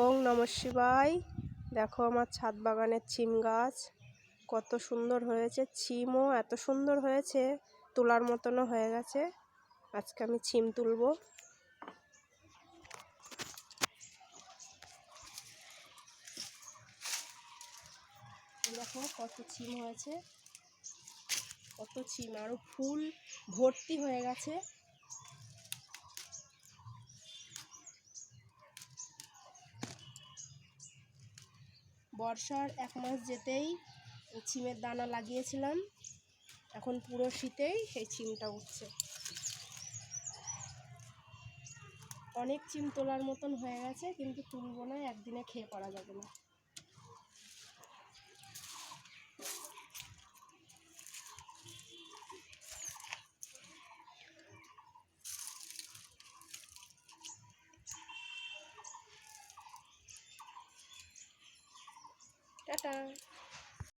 ওং নমঃ শিবায়। দেখো আমার ছাদ বাগানের ছিম গাছ কত সুন্দর হয়েছে, ছিমও এত সুন্দর হয়েছে, তোলার মতনও হয়ে গেছে। আজকে আমি ছিম তুলবো। দেখো কত ছিম হয়েছে, কত ছিম, আরও ফুল ভর্তি হয়ে গেছে। বর্ষার 1 মাস যেতেই ছিমের দানা লাগিয়েছিলাম, এখন পুরো শীতেই সেই ছিমটা উঠছে। অনেক ছিম তোলার মতন হয়ে গেছে, কিন্তু তুলব না, একদিনে খেয়ে করা যাবে না। টাটা।